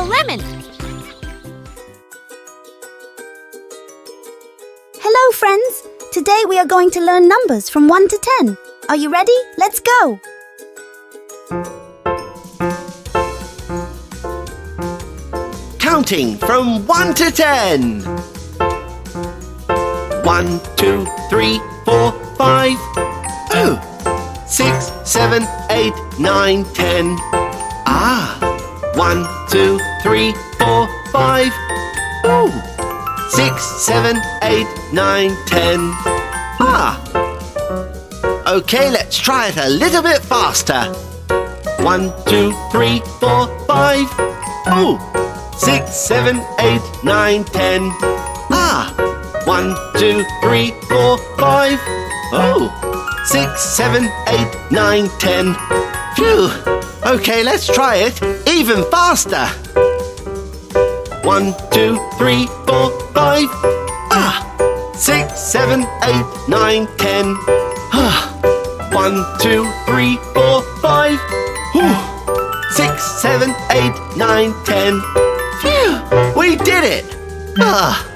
yellow lemon. Hello, friends! Today we are going to learn numbers from 1 to 10. Are you ready? Let's go! Counting from 1 to 10. 1, 2, 3, 4, 5. Oh, 6, 7, 8, 9, 10. Ah, 1, 2, 3, 4, 5. Oh, 6, 7, 8, 9, 10. Ah. Okay, let's try it a little bit faster. 1, 2, 3, 4, 5. Oh, 6, 7, 8, 9, 10. Ah, 1, 2, 3, 4, 5. Oh, 6, 7, 8, 9, 10. Phew. Okay, let's try it even faster. 1, 2, 3, 4, 5. Ah, 6, 7, 8, 9, 10. Ah, 1, 2, 3, 4, 5. Whew. 6, 7, 8, 9, 10. Phew! We did it! Ah.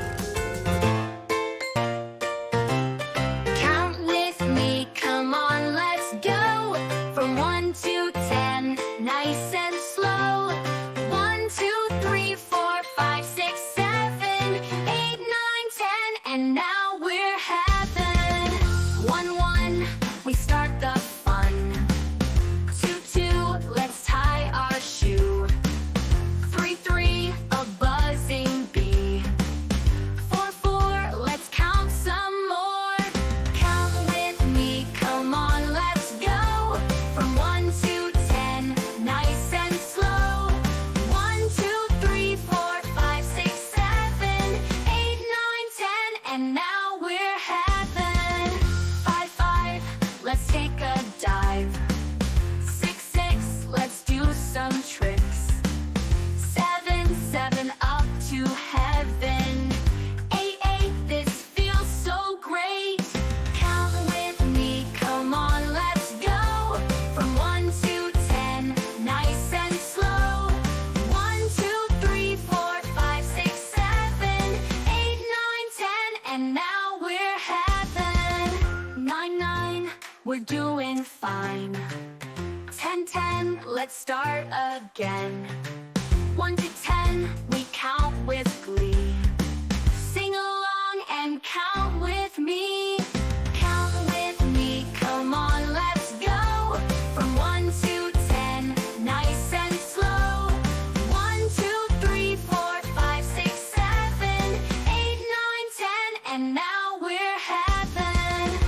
Count with me, come on, let's go. From 1 to 10, nice and slow. 1, 2, 3, 4, 5, 6, 7, 8, 9, 10, and now we're having 1, 1, we start the fun. 2, 2, let's tie our shoe. 3, 3, a buzzing bee. 4, 4, let's count some more. Count with me, come on, let's go. From 1 to 10, nice and slow. 1, 2, 3, 4, 5, 6, 7, 8, 9, 10, and now we're having 5, 5, let's take a dive. 6, 6, let's do some tricks. 7, 7, up to heaven. 8, 8, this feels so great. Count with me, come on, let's go. From 1 to 10, nice and slow. 1, 2, 3, 4, 5, 6, 7, 8, 9, 10, and now we're having 9, 9, we're doing fine. 10, 10, let's start again. 1 to 10, we count with glee. Sing along and count with me. Count with me, come on, let's go. From 1 to 10, nice and slow. 1, 2, 3, 4, 5, 6, 7, 8, 9, 10, and now we're having.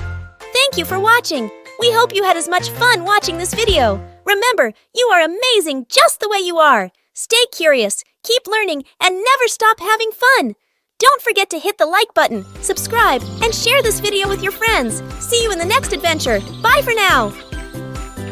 Thank you for watching. We hope you had as much fun watching this video. Remember, you are amazing just the way you are. Stay curious, keep learning, and never stop having fun. Don't forget to hit the like button, subscribe, and share this video with your friends. See you in the next adventure. Bye for now.